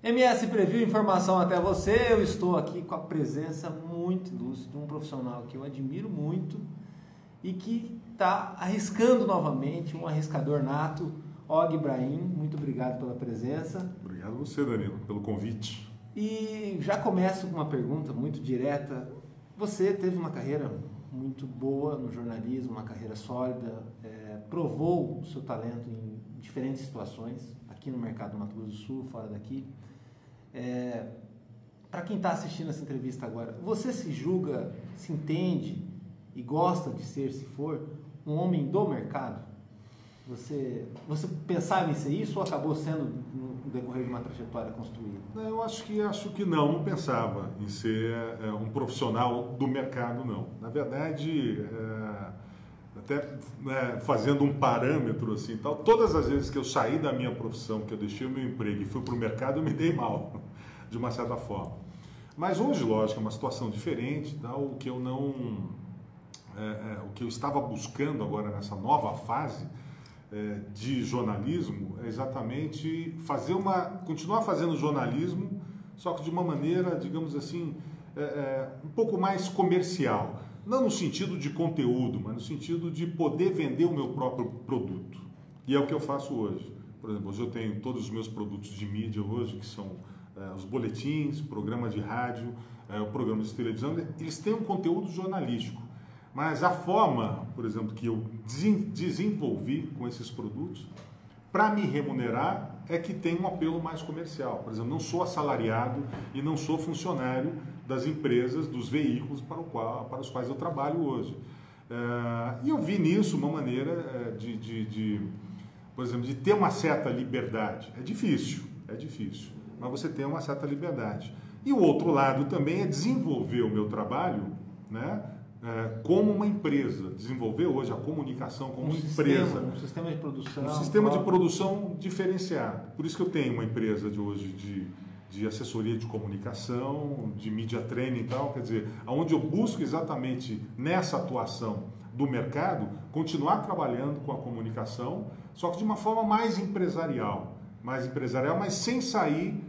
MS Preview, informação até você. Eu estou aqui com a presença muito ilustre de um profissional que eu admiro muito e que está arriscando novamente, um arriscador nato, Og Ibrahim. Muito obrigado pela presença. Obrigado a você, Danilo, pelo convite. E já começo com uma pergunta muito direta. Você teve uma carreira muito boa no jornalismo, uma carreira sólida, provou o seu talento em diferentes situações, aqui no mercado do Mato Grosso do Sul, fora daqui. Para quem está assistindo essa entrevista agora, você se julga, se entende e gosta de ser, se for, um homem do mercado? Você pensava em ser isso ou acabou sendo no decorrer de uma trajetória construída? Eu acho que não pensava em ser um profissional do mercado, não. Na verdade, até fazendo um parâmetro assim, tal, todas as vezes que eu saí da minha profissão, que eu deixei o meu emprego e fui para o mercado, eu me dei mal, de uma certa forma. Mas hoje, lógico, é uma situação diferente, tal, o que eu estava buscando agora nessa nova fase de jornalismo é exatamente continuar fazendo jornalismo, só que de uma maneira, digamos assim, um pouco mais comercial. Não no sentido de conteúdo, mas no sentido de poder vender o meu próprio produto. E é o que eu faço hoje. Por exemplo, hoje eu tenho todos os meus produtos de mídia hoje, que são os boletins, programa de rádio, o programa de televisão. Eles têm um conteúdo jornalístico. Mas a forma, por exemplo, que eu desenvolvi com esses produtos, para me remunerar, é que tem um apelo mais comercial. Por exemplo, não sou assalariado e não sou funcionário das empresas, dos veículos para os quais eu trabalho hoje. E eu vi nisso uma maneira por exemplo, de ter uma certa liberdade. É difícil, mas você tem uma certa liberdade. E o outro lado também é desenvolver o meu trabalho, né? Como uma empresa, desenvolver hoje a comunicação como uma empresa. Um sistema de produção. Um sistema de produção diferenciado. Por isso que eu tenho uma empresa de hoje de assessoria de comunicação, de media training e tal, quer dizer, onde eu busco exatamente nessa atuação do mercado, continuar trabalhando com a comunicação, só que de uma forma mais empresarial, mas sem sair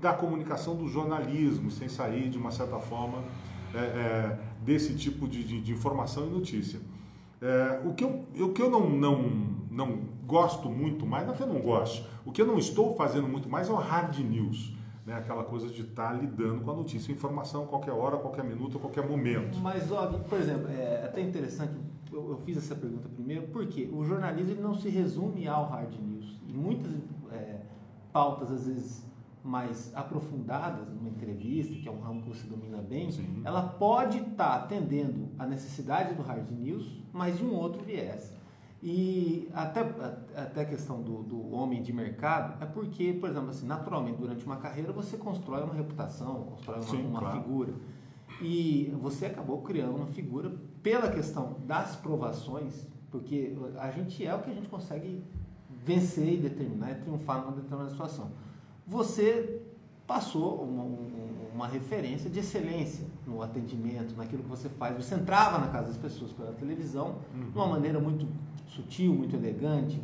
da comunicação do jornalismo, sem sair de uma certa forma desse tipo de informação e notícia. O que eu não gosto muito mais, não é que eu não gosto, o que eu não estou fazendo muito mais é o hard news, né? Aquela coisa de estar lidando com a notícia e informação a qualquer hora, a qualquer minuto, a qualquer momento. Mas, por exemplo, é até interessante, eu fiz essa pergunta primeiro, porque o jornalismo ele não se resume ao hard news. E muitas pautas, às vezes, mais aprofundadas, numa entrevista, que é um ramo que você domina bem, sim, ela pode estar atendendo a necessidade do hard news, mas de um outro viés. E até a questão do homem de mercado é porque, por exemplo, assim, naturalmente, durante uma carreira você constrói uma reputação, constrói uma claro, figura. E você acabou criando uma figura pela questão das provações, porque a gente é o que a gente consegue vencer e determinar e triunfar numa determinada situação. Você passou uma referência de excelência no atendimento, naquilo que você faz. Você entrava na casa das pessoas pela televisão de uma maneira muito sutil, muito elegante,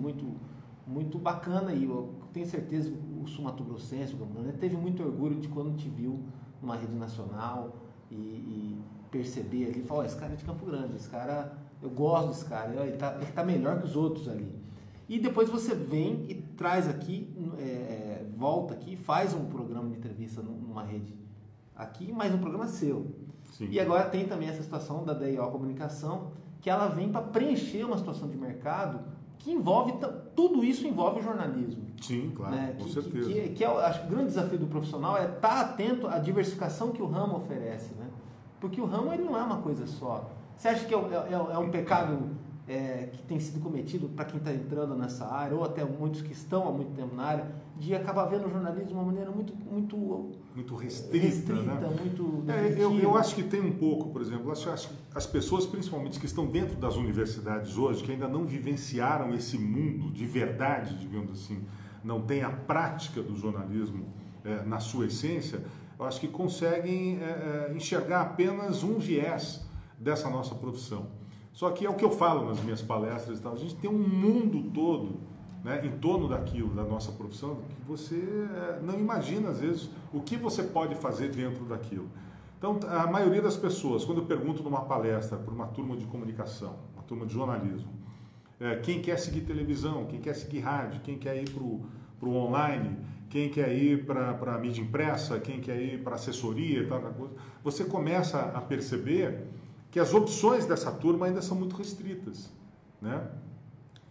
muito bacana. E eu tenho certeza que o sul-mato-grossense, teve muito orgulho de quando te viu numa rede nacional e perceber ali, falar, esse cara é de Campo Grande, esse cara, eu gosto desse cara, ele tá melhor que os outros ali. E depois você vem e traz aqui, volta aqui, faz um programa de entrevista numa rede aqui, mas um programa seu. Sim. E agora tem também essa situação da DIO Comunicação, que ela vem para preencher uma situação de mercado que envolve, tudo isso envolve o jornalismo. Sim, claro, né? Com certeza. Acho que o grande desafio do profissional é estar atento à diversificação que o ramo oferece, né? Porque o ramo ele não é uma coisa só. Você acha que é um pecado que tem sido cometido para quem está entrando nessa área, ou até muitos que estão há muito tempo na área, de acabar vendo o jornalismo de uma maneira muito restrita, né? Muito eu acho que tem um pouco, por exemplo, acho que as pessoas, principalmente que estão dentro das universidades hoje, que ainda não vivenciaram esse mundo de verdade, digamos assim, não tem a prática do jornalismo na sua essência, eu acho que conseguem enxergar apenas um viés dessa nossa profissão. Só que é o que eu falo nas minhas palestras e tal, a gente tem um mundo todo né, em torno daquilo, da nossa profissão, que você não imagina, às vezes, o que você pode fazer dentro daquilo. Então, a maioria das pessoas, quando eu pergunto numa palestra para uma turma de comunicação, uma turma de jornalismo, quem quer seguir televisão, quem quer seguir rádio, quem quer ir para o online, quem quer ir para a mídia impressa, quem quer ir para assessoria e tal, você começa a perceber que as opções dessa turma ainda são muito restritas, né?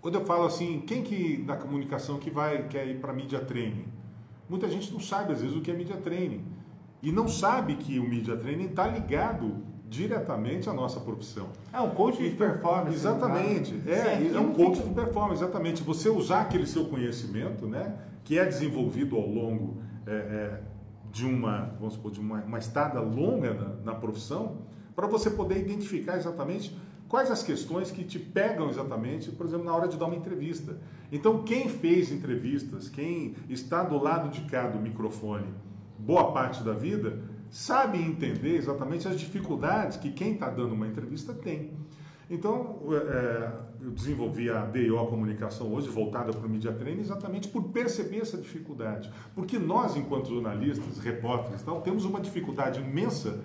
Quando eu falo assim, quem que da comunicação que quer ir para media training? Muita gente não sabe, às vezes, o que é media training. E não sabe que o media training está ligado diretamente à nossa profissão. É um coach de performance. Exatamente. É um coach de performance, exatamente. Você usar aquele seu conhecimento, né, que é desenvolvido ao longo de vamos supor, de uma estada longa na profissão, para você poder identificar exatamente quais as questões que te pegam exatamente, por exemplo, na hora de dar uma entrevista. Então, quem fez entrevistas, quem está do lado de cá do microfone boa parte da vida, sabe entender exatamente as dificuldades que quem está dando uma entrevista tem. Então, eu desenvolvi a DIO Comunicação hoje, voltada para o Media Training, exatamente por perceber essa dificuldade. Porque nós, enquanto jornalistas, repórteres, temos uma dificuldade imensa,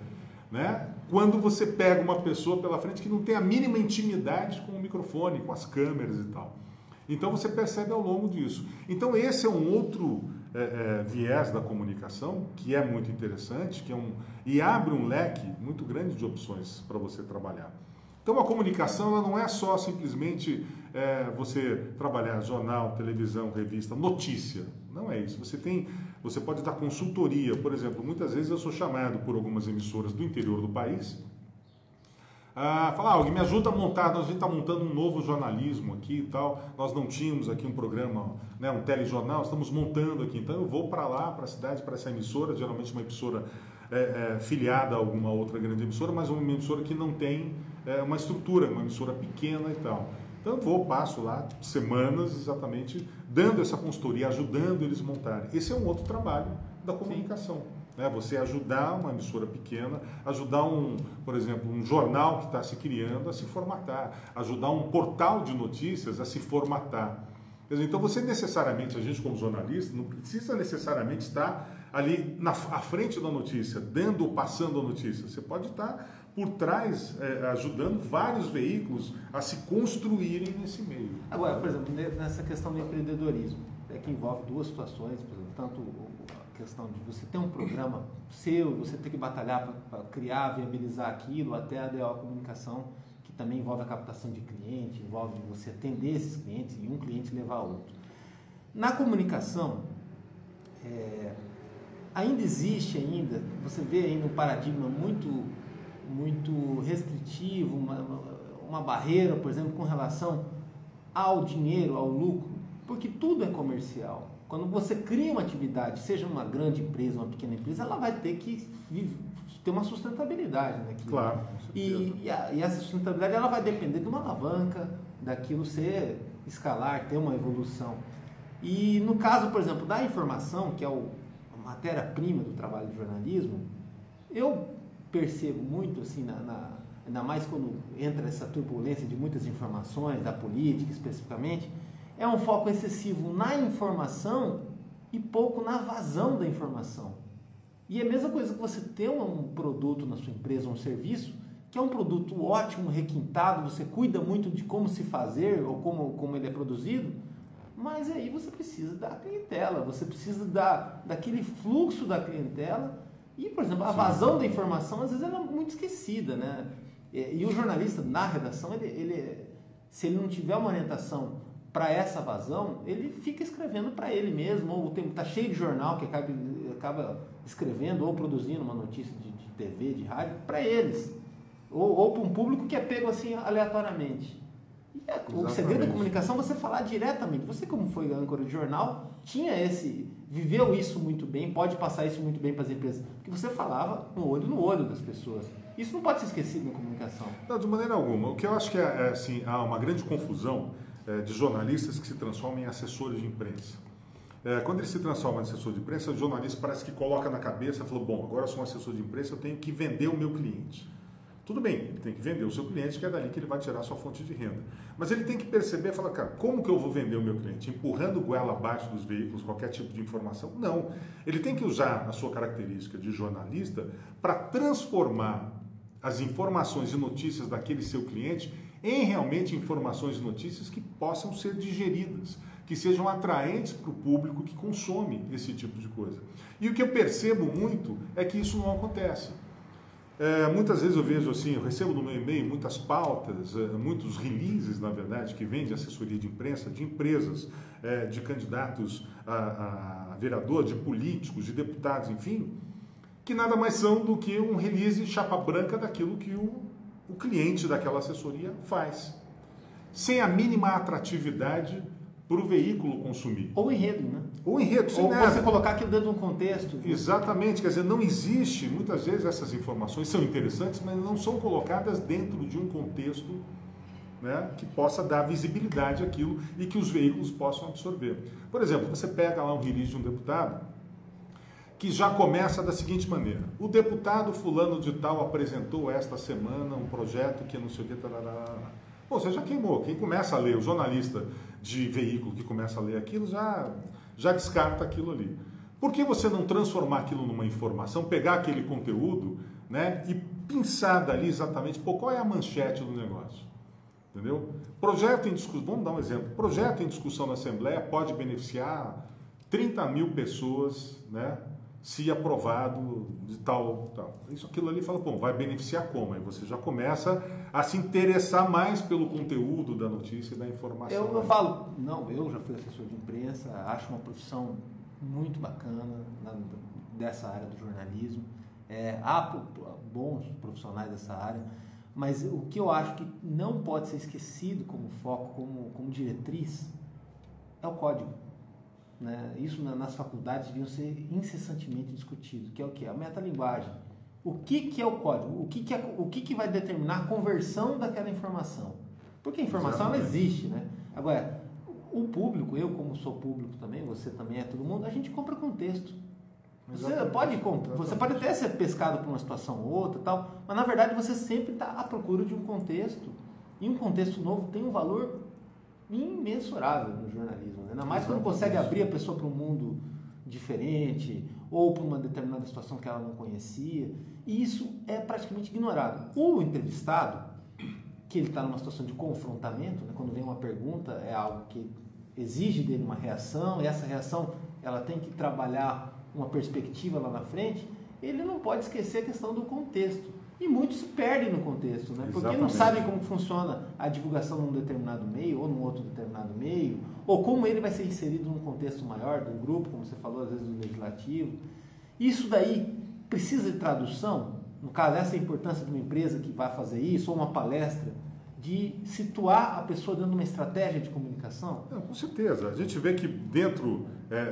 né, quando você pega uma pessoa pela frente que não tem a mínima intimidade com o microfone, com as câmeras e tal. Então você percebe ao longo disso. Então esse é um outro viés da comunicação que é muito interessante, e abre um leque muito grande de opções para você trabalhar. Então a comunicação ela não é só simplesmente você trabalhar jornal, televisão, revista, notícia. Não é isso. Você pode dar consultoria. Por exemplo, muitas vezes eu sou chamado por algumas emissoras do interior do país falar, alguém me ajuda a montar, a gente está montando um novo jornalismo aqui e tal, nós não tínhamos aqui um programa, né, um telejornal, estamos montando aqui, então eu vou para lá, para a cidade, para essa emissora, geralmente uma emissora filiada a alguma outra grande emissora, mas uma emissora que não tem uma estrutura, uma emissora pequena e tal. Então eu passo lá semanas exatamente dando essa consultoria, ajudando eles a montarem. Esse é um outro trabalho da comunicação. Né? Você ajudar uma emissora pequena, ajudar por exemplo, um jornal que está se criando a se formatar, ajudar um portal de notícias a se formatar. Quer dizer, então você necessariamente, a gente como jornalista, não precisa necessariamente estar ali à frente da notícia, dando ou passando a notícia. Você pode estar por trás, ajudando vários veículos a se construírem nesse meio. Agora, por exemplo, nessa questão do empreendedorismo, que envolve duas situações, por exemplo, tanto a questão de você ter um programa seu, você ter que batalhar para criar, viabilizar aquilo, até a DO Comunicação, que também envolve a captação de cliente, envolve você atender esses clientes e um cliente levar outro. Na comunicação, ainda existe você vê ainda um paradigma muito restritivo, uma barreira, por exemplo, com relação ao dinheiro, ao lucro, porque tudo é comercial. Quando você cria uma atividade, seja uma grande empresa, uma pequena empresa, ela vai ter que ter uma sustentabilidade naquilo. Claro, e essa sustentabilidade ela vai depender de uma alavanca, daquilo ser escalar, ter uma evolução. E no caso, por exemplo, da informação, que é a matéria-prima do trabalho de jornalismo, eu percebo muito, assim, ainda mais quando entra essa turbulência de muitas informações, da política especificamente, é um foco excessivo na informação e pouco na vazão da informação. E é a mesma coisa que você ter um produto na sua empresa, um serviço, que é um produto ótimo, requintado, você cuida muito de como se fazer ou como ele é produzido, mas aí você precisa da clientela, você precisa daquele fluxo da clientela. E, por exemplo, a vazão da informação, às vezes, ela é muito esquecida, né? E o jornalista, na redação, se ele não tiver uma orientação para essa vazão, ele fica escrevendo para ele mesmo, ou está cheio de jornal que acaba escrevendo ou produzindo uma notícia de TV, de rádio, para eles. Ou para um público que é pego assim aleatoriamente. O segredo da comunicação é você falar diretamente. Você, como foi âncora de jornal, viveu isso muito bem, pode passar isso muito bem para as empresas, porque você falava no olho das pessoas. Isso não pode ser esquecido na comunicação. Não, de maneira alguma. O que eu acho que assim, há uma grande confusão de jornalistas que se transformam em assessores de imprensa. Quando ele se transforma em assessor de imprensa, o jornalista parece que coloca na cabeça, falou, bom, agora eu sou um assessor de imprensa, eu tenho que vender o meu cliente. Tudo bem, ele tem que vender o seu cliente, que é dali que ele vai tirar a sua fonte de renda. Mas ele tem que perceber e falar, cara, como que eu vou vender o meu cliente? Empurrando goela abaixo dos veículos, qualquer tipo de informação? Não. Ele tem que usar a sua característica de jornalista para transformar as informações e notícias daquele seu cliente em realmente informações e notícias que possam ser digeridas, que sejam atraentes para o público que consome esse tipo de coisa. E o que eu percebo muito é que isso não acontece. Muitas vezes eu vejo assim, eu recebo no meu e-mail muitas pautas, muitos releases, na verdade, que vêm de assessoria de imprensa, de empresas, de candidatos a vereador, de políticos, de deputados, enfim, que nada mais são do que um release chapa branca daquilo que o cliente daquela assessoria faz, sem a mínima atratividade para o veículo consumir. Ou enredo, né? Ou enredo, sem Ou nada. você colocar aquilo dentro de um contexto. Exatamente, quer dizer, não existe, muitas vezes essas informações são interessantes, mas não são colocadas dentro de um contexto, né, que possa dar visibilidade àquilo e que os veículos possam absorver. Por exemplo, você pega lá um release de um deputado que já começa da seguinte maneira: o deputado fulano de tal apresentou esta semana um projeto que não sei o que, tarará. Pô, você já queimou. Quem começa a ler, o jornalista de veículo que começa a ler aquilo, já descarta aquilo ali. Por que você não transformar aquilo numa informação, pegar aquele conteúdo, né, e pensar dali exatamente, pô, qual é a manchete do negócio? Entendeu? Projeto em discussão, vamos dar um exemplo. Projeto em discussão na Assembleia pode beneficiar 30 mil pessoas, né, se aprovado de tal. Isso, aquilo ali fala, bom, vai beneficiar como? Aí você já começa a se interessar mais pelo conteúdo da notícia e da informação. Eu falo, não, eu já fui assessor de imprensa, acho uma profissão muito bacana dessa área do jornalismo. Há bons profissionais dessa área, mas o que eu acho que não pode ser esquecido como foco, como diretriz, é o código. Né? Isso nas faculdades deviam ser incessantemente discutido, que é o que? A metalinguagem. O que é o código? O que vai determinar a conversão daquela informação? Porque a informação ela existe, né? Agora, o público, eu como sou público também, você também é todo mundo, a gente compra contexto. Você pode até ser pescado por uma situação ou outra, tal, mas na verdade você sempre está à procura de um contexto, e um contexto novo tem um valor imensurável no jornalismo, né? Ainda mais quando consegue abrir a pessoa para um mundo diferente ou para uma determinada situação que ela não conhecia, e isso é praticamente ignorado. O entrevistado, que ele está numa situação de confrontamento, né? Quando vem uma pergunta, é algo que exige dele uma reação, e essa reação ela tem que trabalhar uma perspectiva lá na frente, ele não pode esquecer a questão do contexto. E muitos se perdem no contexto, né? Porque não sabem como funciona a divulgação num determinado meio ou num outro determinado meio, ou como ele vai ser inserido num contexto maior, de um grupo, como você falou, às vezes do legislativo. Isso daí precisa de tradução, no caso, essa é a importância de uma empresa que vai fazer isso, ou uma palestra, de situar a pessoa dentro de uma estratégia de comunicação? Não, com certeza. A gente vê que dentro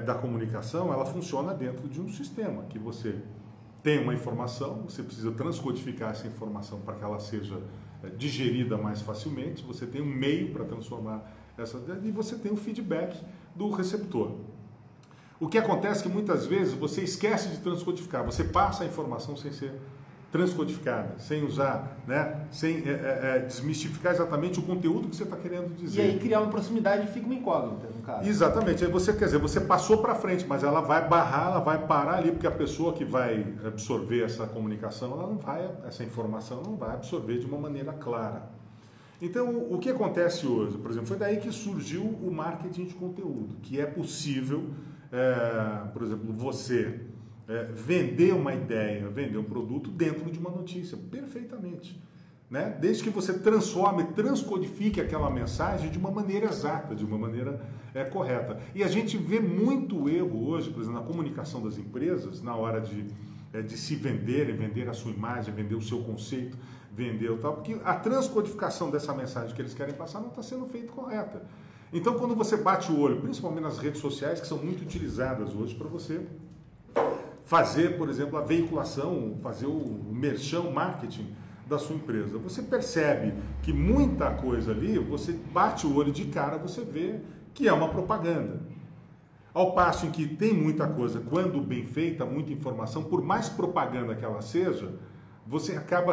da comunicação, ela funciona dentro de um sistema, que você tem uma informação, você precisa transcodificar essa informação para que ela seja digerida mais facilmente, você tem um meio para transformar essa, e você tem o feedback do receptor. O que acontece é que muitas vezes você esquece de transcodificar, você passa a informação sem ser transcodificada, sem usar, né, sem desmistificar exatamente o conteúdo que você está querendo dizer. E aí criar uma proximidade fica uma incógnita, no caso. Exatamente. Aí você, quer dizer, você passou para frente, mas ela vai barrar, ela vai parar ali, porque a pessoa que vai absorver essa comunicação, essa informação não vai absorver de uma maneira clara. Então, o que acontece hoje, por exemplo, foi daí que surgiu o marketing de conteúdo, que é possível, por exemplo, você vender uma ideia, vender um produto dentro de uma notícia, perfeitamente. Né? Desde que você transforme, transcodifique aquela mensagem de uma maneira exata, de uma maneira correta. E a gente vê muito erro hoje, por exemplo, na comunicação das empresas, na hora de se vender a sua imagem, vender o seu conceito, vender o tal, porque a transcodificação dessa mensagem que eles querem passar não está sendo feita correta. Então, quando você bate o olho, principalmente nas redes sociais, que são muito utilizadas hoje para você fazer, por exemplo, a veiculação, fazer o merchan, marketing da sua empresa. Você percebe que muita coisa ali, você bate o olho de cara, você vê que é uma propaganda. Ao passo em que tem muita coisa, quando bem feita, muita informação, por mais propaganda que ela seja, você acaba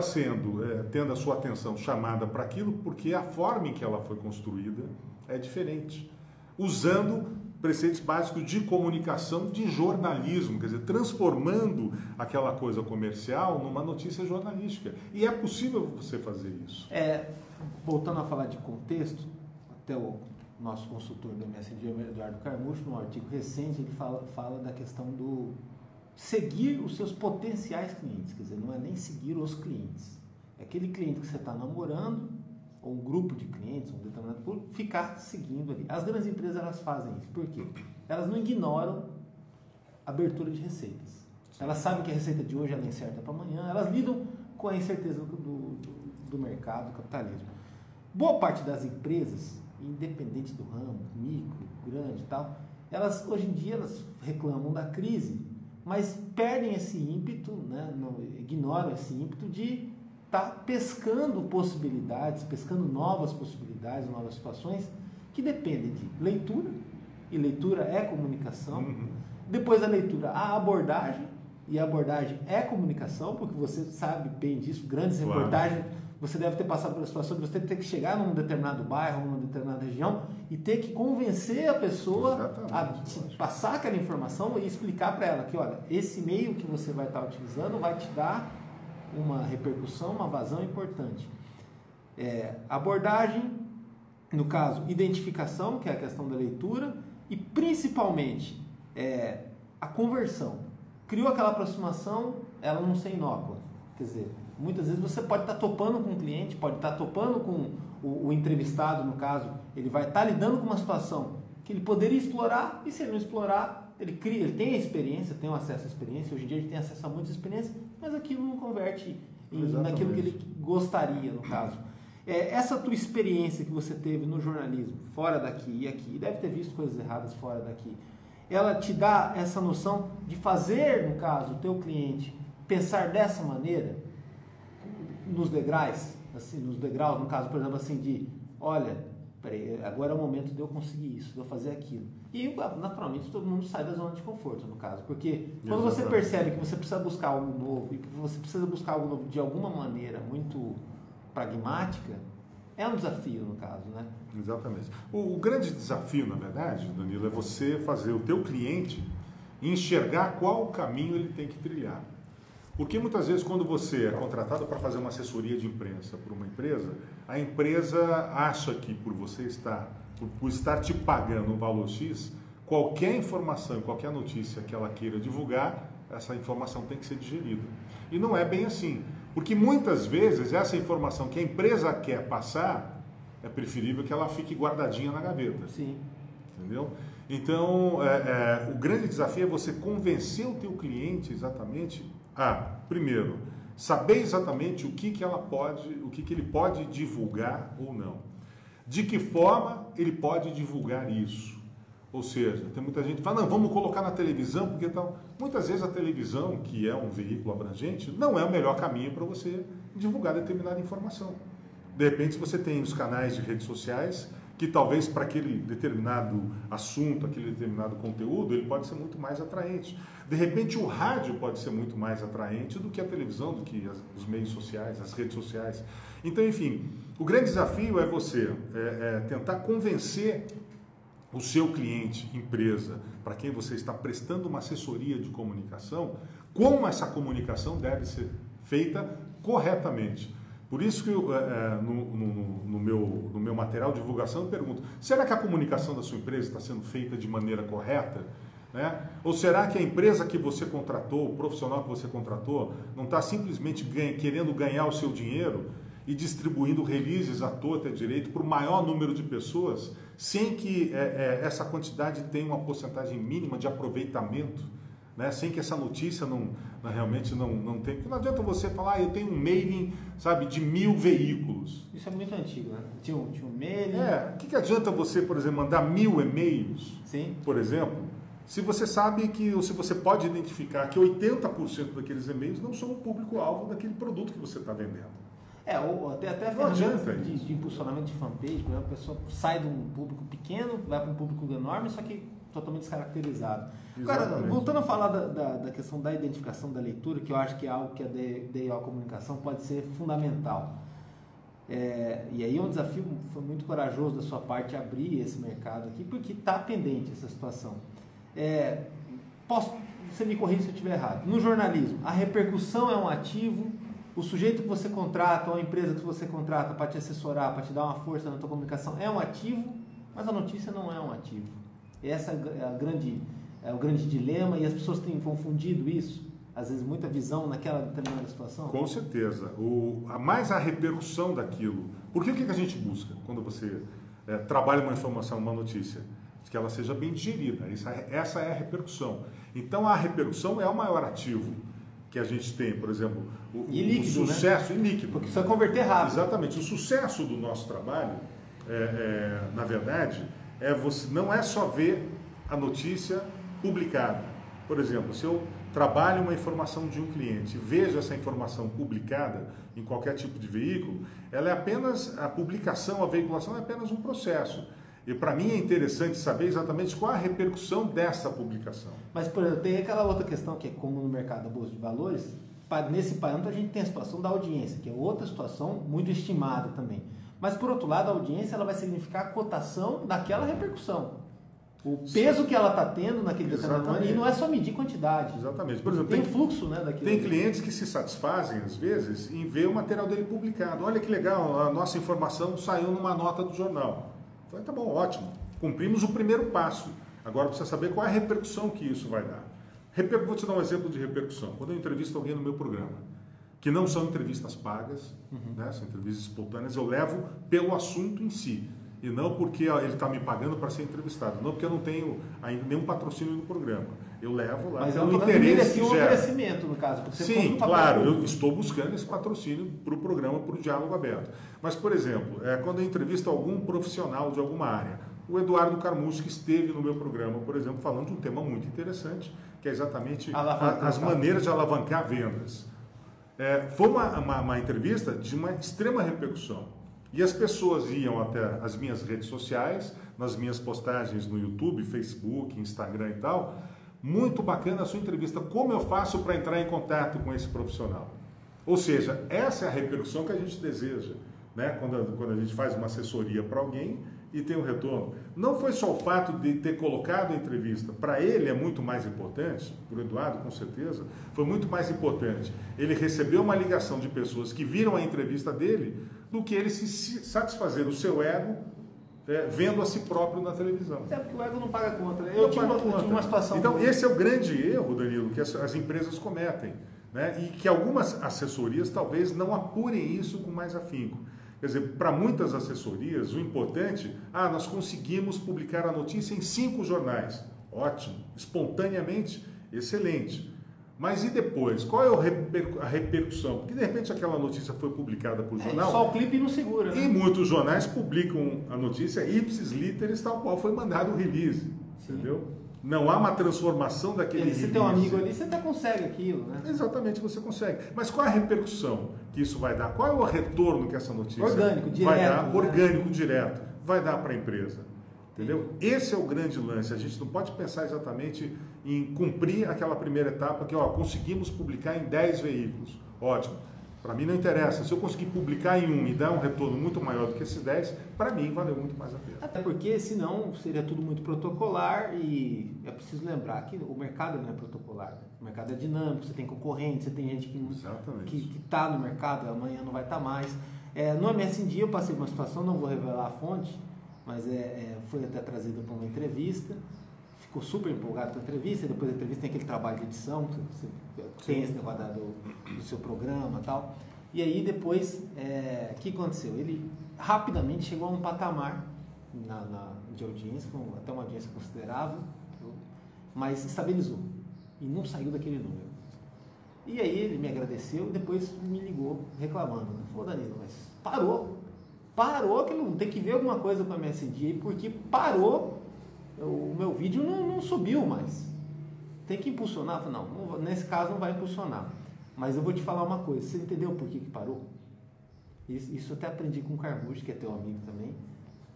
tendo a sua atenção chamada para aquilo porque a forma em que ela foi construída é diferente. Usando preceitos básicos de comunicação, de jornalismo, quer dizer, transformando aquela coisa comercial numa notícia jornalística. E é possível você fazer isso. Voltando a falar de contexto, até o nosso consultor do MSD, Eduardo Carmucho, num artigo recente, ele fala da questão do seguir os seus potenciais clientes, quer dizer, não é nem seguir os clientes. É aquele cliente que você está namorando, ou um grupo de clientes, um determinado público, ficar seguindo ali. As grandes empresas, elas fazem isso. Por quê? Elas não ignoram a abertura de receitas. Elas sabem que a receita de hoje ela é incerta para amanhã, elas lidam com a incerteza do mercado, do capitalismo. Boa parte das empresas, independente do ramo, micro, grande e tal, elas, hoje em dia, elas reclamam da crise, mas perdem esse ímpeto, né, ignoram esse ímpeto de estar pescando possibilidades, pescando novas possibilidades, novas situações que dependem de leitura, e leitura é comunicação. Depois da leitura, a abordagem, e a abordagem é comunicação, porque você sabe bem disso, grandes reportagens, você deve ter passado pela situação de você ter que chegar num determinado bairro, numa determinada região, e ter que convencer a pessoa a passar aquela informação e explicar para ela que, olha, esse meio que você vai estar utilizando vai te dar uma repercussão, uma vazão importante. Abordagem, no caso, identificação, que é a questão da leitura, e principalmente a conversão. Criou aquela aproximação, ela não ser inócua. Quer dizer, muitas vezes você pode estar topando com o cliente, pode estar topando com o entrevistado, no caso, ele vai estar lidando com uma situação que ele poderia explorar, e se ele não explorar, ele tem a experiência, tem o acesso à experiência, hoje em dia a gente tem acesso a muitas experiências, mas aquilo não converte naquilo que ele gostaria, no caso. Essa tua experiência que você teve no jornalismo, fora daqui e aqui, deve ter visto coisas erradas fora daqui, ela te dá essa noção de fazer, no caso, o teu cliente pensar dessa maneira, nos degraus, no caso, por exemplo, assim, de, olha, peraí, agora é o momento de eu conseguir isso, de eu fazer aquilo. E, naturalmente, todo mundo sai da zona de conforto, no caso, porque quando você percebe que você precisa buscar algo novo, e que você precisa buscar algo novo de alguma maneira muito pragmática, é um desafio, no caso, né? Exatamente. O grande desafio, na verdade, Danilo, é você fazer o teu cliente enxergar qual caminho ele tem que trilhar. Porque muitas vezes, quando você é contratado para fazer uma assessoria de imprensa por uma empresa, a empresa acha que por estar te pagando um valor X, qualquer informação, qualquer notícia que ela queira divulgar, essa informação tem que ser digerida. E não é bem assim. Porque muitas vezes essa informação que a empresa quer passar, é preferível que ela fique guardadinha na gaveta. Sim. Entendeu? Então, o grande desafio é você convencer o teu cliente exatamente primeiro, saber exatamente o que ele pode divulgar ou não. De que forma ele pode divulgar isso. Ou seja, tem muita gente que fala, não, vamos colocar na televisão, porque tal. Muitas vezes a televisão, que é um veículo abrangente, não é o melhor caminho para você divulgar determinada informação. De repente, você tem os canais de redes sociais, que talvez para aquele determinado assunto, aquele determinado conteúdo, ele pode ser muito mais atraente. De repente, o rádio pode ser muito mais atraente do que a televisão, do que os meios sociais, as redes sociais. Então, enfim, o grande desafio é você tentar convencer o seu cliente, empresa, para quem você está prestando uma assessoria de comunicação, como essa comunicação deve ser feita corretamente. Por isso que no meu material de divulgação eu pergunto, será que a comunicação da sua empresa está sendo feita de maneira correta? Né? Ou será que a empresa que você contratou, o profissional que você contratou, não está simplesmente querendo ganhar o seu dinheiro e distribuindo releases à torta e à direita para o maior número de pessoas, sem que essa quantidade tenha uma porcentagem mínima de aproveitamento, né? Sem que essa notícia realmente não tenha... Porque não adianta você falar, eu tenho um mailing, sabe, de 1000 veículos. Isso é muito antigo, né? Tinha um mailing... O que adianta você, por exemplo, mandar 1000 e-mails, sim, por exemplo, se você sabe ou se você pode identificar que 80% daqueles e-mails não são o público-alvo daquele produto que você está vendendo. Ou até ferramentas de impulsionamento de fanpage, por exemplo, a pessoa sai de um público pequeno, vai para um público enorme, só que totalmente descaracterizado. Agora, Exatamente. voltando a falar da questão da identificação da leitura, que eu acho que é algo que a DIO Comunicação pode ser fundamental. E aí é um desafio, foi muito corajoso da sua parte abrir esse mercado aqui, porque está pendente essa situação. Você me corrija se eu estiver errado. No jornalismo, a repercussão é um ativo, o sujeito que você contrata, ou a empresa que você contrata para te assessorar, para te dar uma força na tua comunicação, é um ativo, mas a notícia não é um ativo. Essa é o grande dilema, e as pessoas têm confundido isso, às vezes muita visão naquela determinada situação. Com certeza. Mais a repercussão daquilo. Porque o que a gente busca quando você trabalha uma informação, uma notícia? Que ela seja bem digerida. Essa é a repercussão. Então, a repercussão é o maior ativo que a gente tem. Por exemplo, líquido, o sucesso, né? E líquido. Porque precisa converter rápido. Exatamente. O sucesso do nosso trabalho, na verdade, não é só ver a notícia publicada. Por exemplo, se eu trabalho uma informação de um cliente, vejo essa informação publicada em qualquer tipo de veículo, ela é apenas, a publicação, a veiculação é apenas um processo. E para mim é interessante saber exatamente qual a repercussão dessa publicação. Mas, por exemplo, tem aquela outra questão que é comum no mercado da Bolsa de Valores. Nesse parâmetro a gente tem a situação da audiência, que é outra situação muito estimada também. Mas, por outro lado, a audiência ela vai significar a cotação daquela repercussão. O peso que ela está tendo naquele determinado ano, e não é só medir quantidade. Exatamente. Por exemplo, tem fluxo, né, daquilo. Tem clientes que se satisfazem, às vezes, em ver o material dele publicado. Olha que legal, a nossa informação saiu numa nota do jornal. Falei, tá bom, ótimo. Cumprimos o primeiro passo. Agora precisa saber qual é a repercussão que isso vai dar. Vou te dar um exemplo de repercussão. Quando eu entrevisto alguém no meu programa, que não são entrevistas pagas, né, são entrevistas espontâneas, eu levo pelo assunto em si. E não porque ele está me pagando para ser entrevistado. Não porque eu não tenho ainda nenhum patrocínio no programa. Eu levo lá. Mas é um interesse, um oferecimento, no caso. Porque você sim, claro. Eu estou buscando esse patrocínio para o programa, para o diálogo aberto. Mas, por exemplo, quando eu entrevisto algum profissional de alguma área, o Eduardo Carmucci, que esteve no meu programa, por exemplo, falando de um tema muito interessante, que é exatamente as maneiras de alavancar vendas. Foi uma entrevista de uma extrema repercussão. E as pessoas iam até as minhas redes sociais, nas minhas postagens no YouTube, Facebook, Instagram e tal. Muito bacana a sua entrevista. Como eu faço para entrar em contato com esse profissional? Ou seja, essa é a repercussão que a gente deseja, né? Quando a gente faz uma assessoria para alguém e tem um retorno. Não foi só o fato de ter colocado a entrevista. Para ele é muito mais importante, para o Eduardo com certeza, foi muito mais importante ele recebeu uma ligação de pessoas que viram a entrevista dele do que ele se satisfazer o seu ego vendo a si próprio na televisão. É porque o ego não paga conta. Eu tive uma situação... Então, esse é o grande erro, Danilo, que as empresas cometem, né? E que algumas assessorias talvez não apurem isso com mais afinco. Quer dizer, para muitas assessorias, o importante, nós conseguimos publicar a notícia em 5 jornais. Ótimo, espontaneamente, excelente. Mas e depois? Qual é a repercussão? Porque de repente aquela notícia foi publicada por jornal. Só o clipe não segura, né? E muitos jornais publicam a notícia ipsis literis, tal qual foi mandado o release. Sim. Entendeu? Não há uma transformação daquele release. Se tem um amigo ali, você até consegue aquilo, né? Exatamente, você consegue. Mas qual é a repercussão que isso vai dar? Qual é o retorno que essa notícia orgânico, direto, vai dar? Né? Orgânico, direto. Vai dar para a empresa. Entendeu? Esse é o grande lance. A gente não pode pensar exatamente em cumprir aquela primeira etapa que, conseguimos publicar em 10 veículos. Ótimo. Para mim não interessa. Se eu conseguir publicar em um e dar um retorno muito maior do que esses 10, para mim valeu muito mais a pena. Até porque senão seria tudo muito protocolar e é preciso lembrar que o mercado não é protocolar. O mercado é dinâmico, você tem concorrente, você tem gente que está no mercado, amanhã não vai estar mais. No MSN eu passei por uma situação, não vou revelar a fonte, mas foi até trazida para uma entrevista, ficou super empolgado com a entrevista, e depois da entrevista tem aquele trabalho de edição, você tem esse negócio do seu programa e tal. E aí depois, o que aconteceu? Ele rapidamente chegou a um patamar de audiência, até uma audiência considerável, mas estabilizou e não saiu daquele número. E aí ele me agradeceu e depois me ligou reclamando. Falou, Danilo, mas parou que não tem que ver alguma coisa com a MSD aí, porque parou, o meu vídeo não subiu mais. Tem que impulsionar? Eu falei, não, nesse caso não vai impulsionar. Mas eu vou te falar uma coisa, você entendeu por que parou? Isso eu até aprendi com o Carmucci, que é teu amigo também.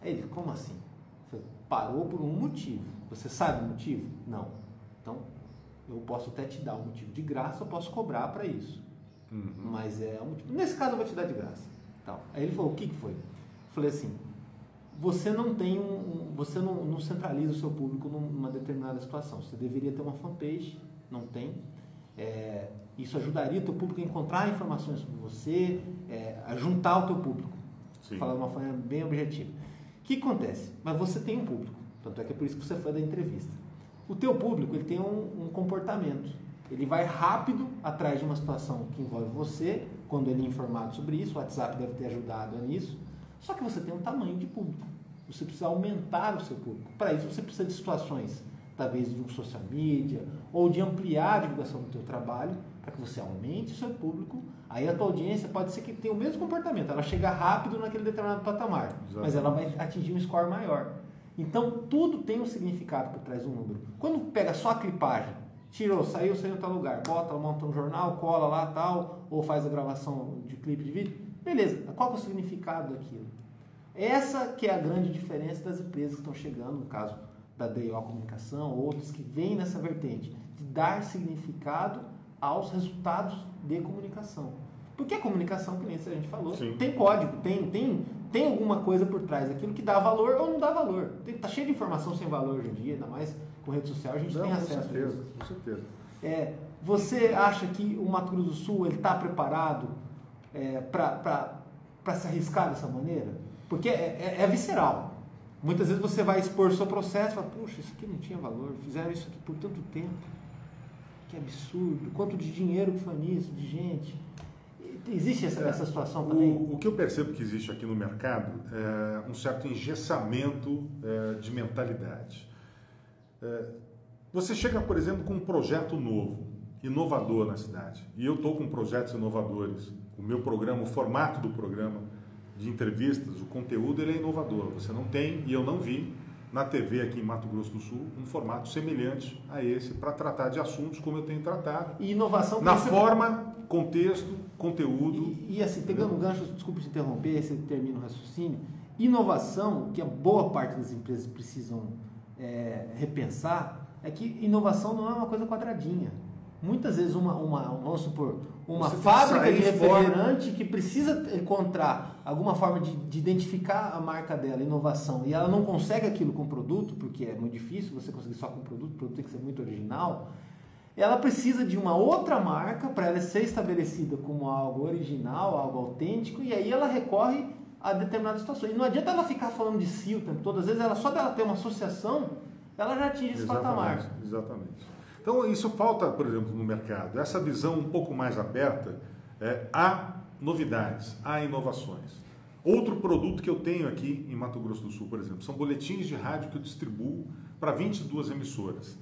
Aí ele, como assim? Eu falei, Parou por um motivo. Você sabe o motivo? Não. Então, eu posso até te dar um motivo de graça, eu posso cobrar para isso. Mas é um motivo. Nesse caso, eu vou te dar de graça. Então, aí ele falou, o que foi? Eu falei assim, você não tem você não centraliza o seu público numa determinada situação. Você deveria ter uma fanpage, não tem. Isso ajudaria o teu público a encontrar informações sobre você, a juntar o teu público. Vou falar de uma forma bem objetiva. O que acontece? Mas você tem um público, tanto é que é por isso que você foi da entrevista. O teu público ele tem um comportamento. Ele vai rápido atrás de uma situação que envolve você, quando ele é informado sobre isso, o WhatsApp deve ter ajudado nisso. Só que você tem um tamanho de público. Você precisa aumentar o seu público. Para isso você precisa de situações, talvez de um social media, ou de ampliar a divulgação do teu trabalho, para que você aumente o seu público. Aí a tua audiência pode ser que tenha o mesmo comportamento, ela chega rápido naquele determinado patamar, mas ela vai atingir um score maior. Então tudo tem um significado por trás do número. Quando pega só a clipagem, tirou, saiu em tal lugar, bota, monta um jornal, cola lá tal, ou faz a gravação de clipe de vídeo, beleza, qual que é o significado daquilo? Essa que é a grande diferença das empresas que estão chegando, no caso da DIO Comunicação, outros que vêm nessa vertente, de dar significado aos resultados de comunicação. Porque a comunicação, que nem a gente falou, tem código, tem alguma coisa por trás daquilo que dá valor ou não dá valor. Está cheio de informação sem valor hoje em dia, ainda mais com rede social, a gente tem acesso a isso. Com certeza. Você acha que o Mato Grosso do Sul está preparado para se arriscar dessa maneira? Porque é visceral. Muitas vezes você vai expor o seu processo e fala, puxa, isso aqui não tinha valor, fizeram isso aqui por tanto tempo. Que absurdo, quanto de dinheiro que foi nisso, de gente. Existe essa situação também? O que eu percebo que existe aqui no mercado é um certo engessamento de mentalidade. Você chega, por exemplo, com um projeto novo, inovador na cidade, e eu estou com projetos inovadores. O meu programa, o formato do programa de entrevistas, o conteúdo, ele é inovador. Você não tem, e eu não vi, na TV aqui em Mato Grosso do Sul, um formato semelhante a esse para tratar de assuntos como eu tenho tratado. E inovação... Na forma, contexto, conteúdo... E assim, pegando um gancho, desculpe te interromper, você termina o raciocínio, inovação, que a boa parte das empresas precisam repensar, é que inovação não é uma coisa quadradinha. Muitas vezes vamos supor, uma fábrica de refrigerante que precisa encontrar alguma forma de identificar a marca dela, inovação, e ela não consegue aquilo com o produto, porque é muito difícil você conseguir só com o produto tem que ser muito original, ela precisa de uma outra marca para ela ser estabelecida como algo original, algo autêntico, e aí ela recorre a determinadas situações. E não adianta ela ficar falando de si o tempo todo, às vezes só dela ter uma associação, ela já atinge esse patamar. Exatamente. Então, isso falta, por exemplo, no mercado, essa visão um pouco mais aberta, há novidades, há inovações. Outro produto que eu tenho aqui em Mato Grosso do Sul, por exemplo, são boletins de rádio que eu distribuo para 22 emissoras.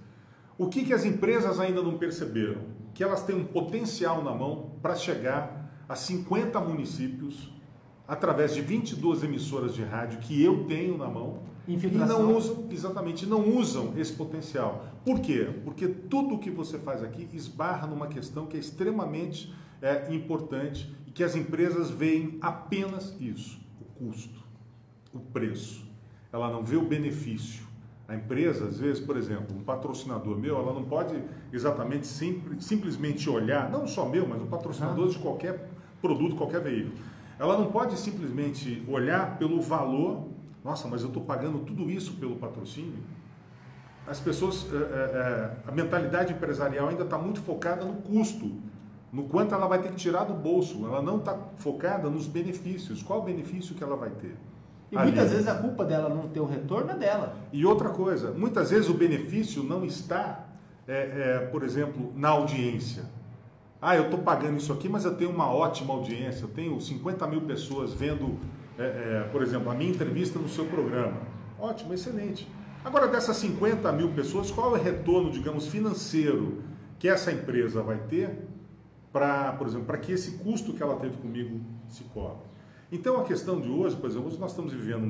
O que as empresas ainda não perceberam? Que elas têm um potencial na mão para chegar a 50 municípios através de 22 emissoras de rádio que eu tenho na mão. Infiltração. E não usam esse potencial. Por quê? Porque tudo o que você faz aqui esbarra numa questão que é extremamente importante e que as empresas veem apenas isso, o custo, o preço. Ela não vê o benefício. A empresa, às vezes, por exemplo, um patrocinador meu, ela não pode exatamente simplesmente olhar, não só meu, mas um patrocinador de qualquer produto, qualquer veículo. Ela não pode simplesmente olhar pelo valor. Nossa, mas eu estou pagando tudo isso pelo patrocínio? As pessoas, a mentalidade empresarial ainda está muito focada no custo, no quanto ela vai ter que tirar do bolso. Ela não está focada nos benefícios. Qual o benefício que ela vai ter? E muitas vezes a culpa dela não ter o retorno é dela. E outra coisa, muitas vezes o benefício não está, por exemplo, na audiência. Eu estou pagando isso aqui, mas eu tenho uma ótima audiência. Eu tenho 50 mil pessoas vendo... por exemplo, a minha entrevista no seu programa. Ótimo, excelente. Agora, dessas 50 mil pessoas, qual é o retorno, digamos, financeiro que essa empresa vai ter para, por exemplo, para que esse custo que ela teve comigo se cobre? Então, a questão de hoje, por exemplo, hoje nós estamos vivendo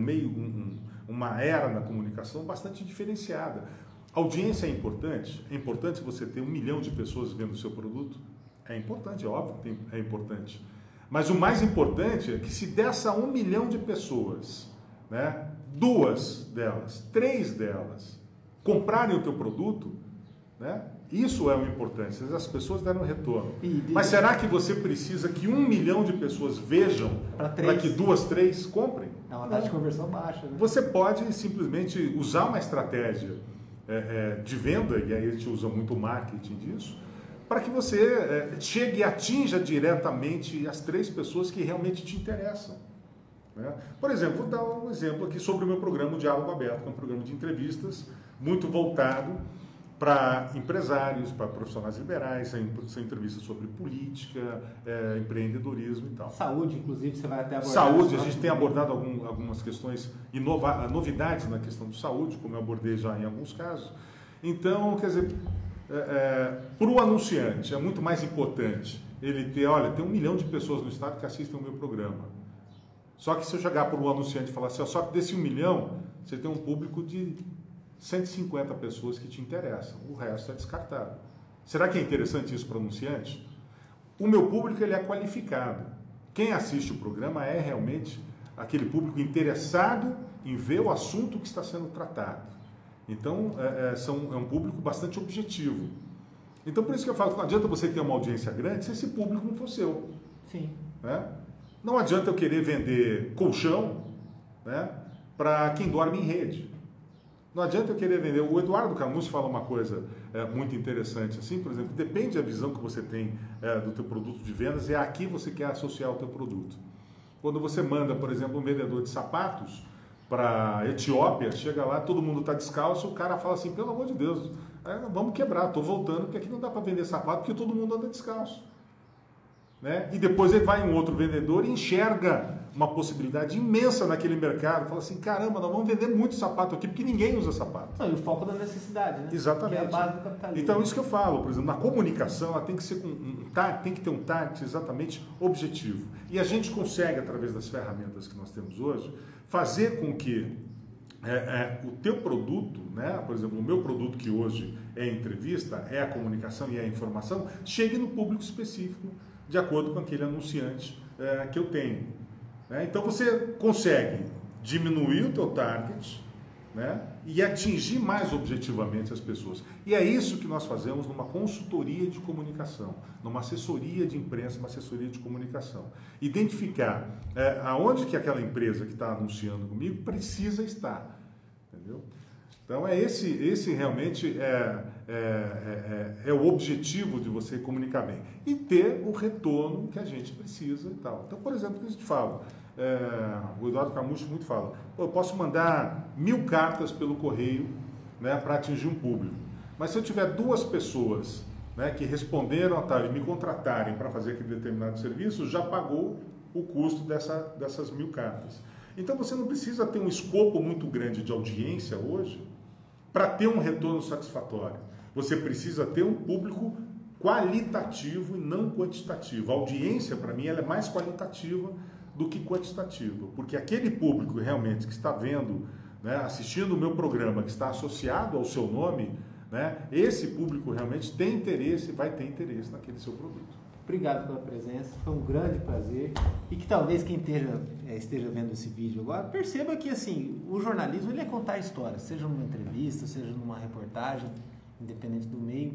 uma era na comunicação bastante diferenciada. A audiência é importante você ter 1 milhão de pessoas vendo o seu produto? É importante, é óbvio que é importante. Mas o mais importante é que se dessa 1 milhão de pessoas, 2 delas, 3 delas comprarem o teu produto, né? Isso é o importante, as pessoas deram retorno. Mas será que você precisa que 1 milhão de pessoas vejam para que 2, 3 comprem? É uma taxa de conversão baixa. Né? Você pode simplesmente usar uma estratégia de venda, e aí a gente usa muito marketing disso, para que você chegue e atinja diretamente as 3 pessoas que realmente te interessam. Né? Por exemplo, vou dar um exemplo aqui sobre o meu programa Diálogo Aberto, que é um programa de entrevistas muito voltado para empresários, para profissionais liberais, são entrevistas sobre política, empreendedorismo e tal. Saúde, inclusive, você vai até abordar. Saúde, a gente tem abordado algumas questões, novidades na questão de saúde, como eu abordei já em alguns casos. Então, quer dizer, para o anunciante é muito mais importante ele ter, olha, tem 1 milhão de pessoas no estado que assistem o meu programa. Só que se eu chegar para o anunciante e falar assim, só que desse 1 milhão, você tem um público de 150 pessoas que te interessam, o resto é descartado. Será que é interessante isso para o anunciante? O meu público ele é qualificado. Quem assiste o programa é realmente aquele público interessado em ver o assunto que está sendo tratado. Então, é um público bastante objetivo. Então, por isso que eu falo que não adianta você ter uma audiência grande se esse público não for seu. Sim. Né? Não adianta eu querer vender colchão, né, para quem dorme em rede. Não adianta eu querer vender. O Eduardo Camus fala uma coisa muito interessante, assim, por exemplo, depende da visão que você tem do teu produto de vendas, é a que você quer associar o teu produto. Quando você manda, por exemplo, um vendedor de sapatos para a Etiópia, chega lá, todo mundo está descalço, o cara fala assim, pelo amor de Deus, vamos quebrar, estou voltando, porque aqui não dá para vender sapato, porque todo mundo anda descalço. Né? E depois ele vai em um outro vendedor e enxerga uma possibilidade imensa naquele mercado, fala assim, caramba, nós vamos vender muito sapato aqui, porque ninguém usa sapato. Não, e o foco da necessidade, né? Exatamente. Que é a base do capitalismo. Então, isso que eu falo, por exemplo, na comunicação, ela tem que ser tem que ter um target exatamente objetivo. E a gente consegue, através das ferramentas que nós temos hoje, fazer com que o teu produto, né, por exemplo, o meu produto que hoje é a entrevista, é a comunicação e é a informação, chegue no público específico, de acordo com aquele anunciante que eu tenho. Né? Então você consegue diminuir o teu target, né, e atingir mais objetivamente as pessoas. E é isso que nós fazemos numa consultoria de comunicação, numa assessoria de imprensa, uma assessoria de comunicação. Identificar aonde que aquela empresa que está anunciando comigo precisa estar. Entendeu? Então esse realmente é o objetivo de você comunicar bem. E ter o retorno que a gente precisa e tal. Então, por exemplo, o que a gente fala, o Eduardo Camus muito fala, eu posso mandar 1000 cartas pelo correio, né, para atingir um público. Mas se eu tiver 2 pessoas, né, que responderam e me contratarem para fazer aquele determinado serviço, já pagou o custo dessas 1000 cartas. Então você não precisa ter um escopo muito grande de audiência hoje para ter um retorno satisfatório. Você precisa ter um público qualitativo e não quantitativo. A audiência, para mim, ela é mais qualitativa do que quantitativa, porque aquele público realmente que está vendo, né, assistindo o meu programa, que está associado ao seu nome, né, esse público realmente tem interesse, vai ter interesse naquele seu produto. Obrigado pela presença, foi um grande prazer, e que talvez quem esteja vendo esse vídeo agora perceba que assim, o jornalismo ele é contar histórias, seja numa entrevista, seja numa reportagem, independente do meio,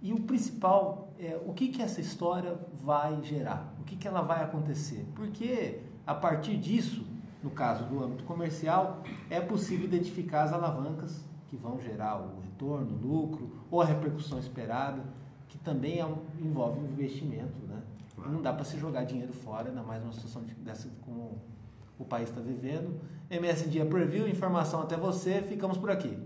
e o principal é o que essa história vai gerar, o que ela vai acontecer, porque a partir disso, no caso do âmbito comercial, é possível identificar as alavancas que vão gerar o retorno, o lucro ou a repercussão esperada, que também envolve investimento, né? Claro. Não dá para se jogar dinheiro fora, ainda mais numa situação dessa como o país está vivendo. MS Dia Preview, informação até você, ficamos por aqui.